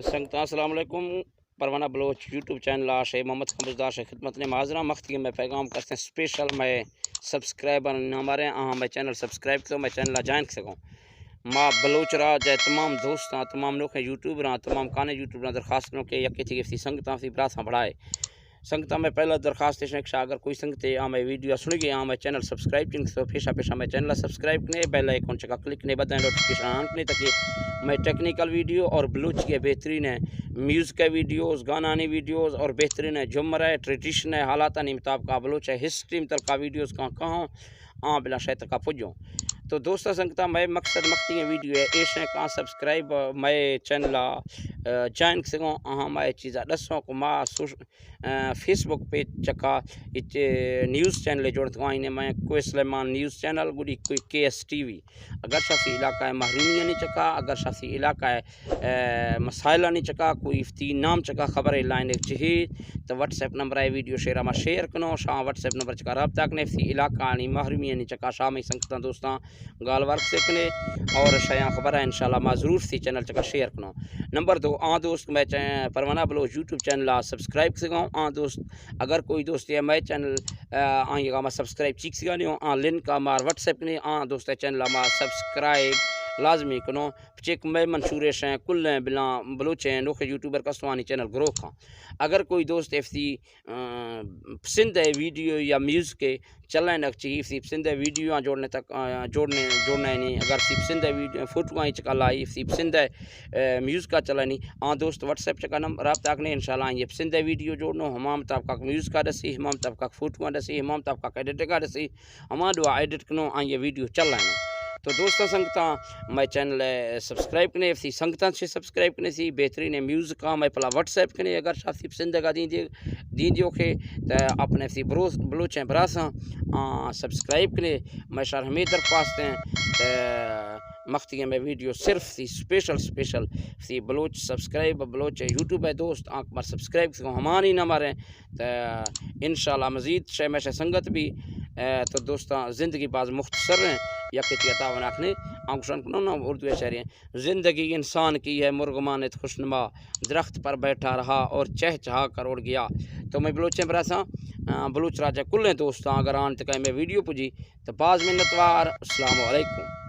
संगत अस्सलाम वालेकुम। परवाना बलोच यूट्यूब चैनल आशे मोहम्मद खमजदार से खिदमत ने माजरा मख्ती में पैगाम करते हैं स्पेशल मैं सब्सक्राइबर हमारे मैं चैनल सब्सक्राइब करो, मैं चैनल ज्वाइन कर सकूँ। माँ बलोच राज है तमाम दोस्त तमाम लोग हैं यूट्यूबर तमाम काने यूट्यूबर दरखास्त के यके थी संगत बरासा बढ़ाए संगत में पहला दरखास्त अगर कोई संगत मैं वीडियो सुन गया मैं चैनल सब्सक्राइब तो पेशा पेशा मैं चैनल सब्सक्राइब करने बेल आइकन चका क्लिक ने बताएं नोटिफिकेशन ऑन करने ताकि मैं टेक्निकल वीडियो और बलूच के बेहतरीन है म्यूज़िक के वीडियोस गानानी वीडियोस और बेहतरीन है जुमर है ट्रेडिशन है हालात मुताबिक का बलूच है हिस्ट्री मतलब का वीडियोस कहाँ बिला शायद का पुजो तो दोस्तों संगता मैं मकसद मख्ती वीडियो है एश का सब्सक्राइब मैं चैनल ज्वाइन सको मैं चीज़ा दसों को माँ फेसबुक पे चका न्यूज़ चैनल जोड़ता हूँ मैं कोई सलेमान न्यूज़ चैनल गुड़ी कोई KSTV अगर शाफी इलाका है महरूमिया नहीं चका अगर शाफी इलाका है मसाइला नहीं चका कोई इफ्ती नाम चका खबर है लाइन एक चही तो व्हाट्सएप नंबर है वीडियो शेयर में शेयर करो शाह व्हाट्सएप नंबर चका रब्ता कने इफ्ती इलाका नहीं महरूमिया नहीं चका शाह में संगता दोस्तां गाल वर्क से कने और शाया खबर है इंशाल्लाह मैं ज़रूर सी चैनल चका शेयर करो। नंबर 2 दोस्त मैं परवाना बलोच यूट्यूब चैनल सब्सक्राइब सको दोस्त अगर कोई दोस्त है मैं चैनल मैं सब्सक्राइब चीख सका नहीं लिंक मार व्हाट्सएप ने दोस्त चैनल में सब्सक्राइब लाजमी कनो चेक मैं मंशूरेश हैं कुल बिला बलोच हैं लोग यूट्यूबर का स्वानी चैनल ग्रो खा अगर कोई दोस्त एफसी पसंद है वीडियो या म्यूज़िक के चलने नक चाहिए पसंद है वीडियो जोड़ने तक जोड़ना नहीं अगर पसंद है वीडियो फोटो चका लाई पसंद है म्यूज़िक का चला नहीं दोस्त व्हाट्सएप चका नंबर रब्ता ने इंशाल्लाह ये पसंद है वीडियो जोड़नो हमाम तब का म्यूज़िक का दसी हमाम तब का फोटो दसी हमाम तब का एडिट का दसी हमारा दुआ एडिट कनो ये वीडियो चल रहा है तो दोस्तों संगता मैं चैनल सब्सक्राइब करने सी संगता से सब्सक्राइब करने सी बेहतरीन म्यूज़िक का मैं पला व्हाट्सएप करने अगर शाफी पसंद का दी खे तो अपने सी बलोच बरासा सब्सक्राइब करने मैं शार हमें दरख्वास्त हैं मख्ती में वीडियो सिर्फ सी स्पेशल सी बलोच सब्सक्राइब बलोच यूट्यूब है दोस्त आँख पर सब्सक्राइब करो हमारी ना मारें तो इंशाल्लाह मज़ीद शे में संगत भी तो दोस्तों ज़िंदगी बाज मुख्तसर हैं या किताब नाखने आंकुशन को ना उर्दू शहरी हैं ज़िंदगी इंसान की है मुर्गमान खुशनुमा दरख्त पर बैठा रहा और चहचहा कर उड़ गया। तो मैं बलोचें बरासा बलूच राजा कुल दोस्तों अगर आन तक मैं वीडियो पुजी तो बाज़ मिन्नतवार अस्सलाम वालेकुम।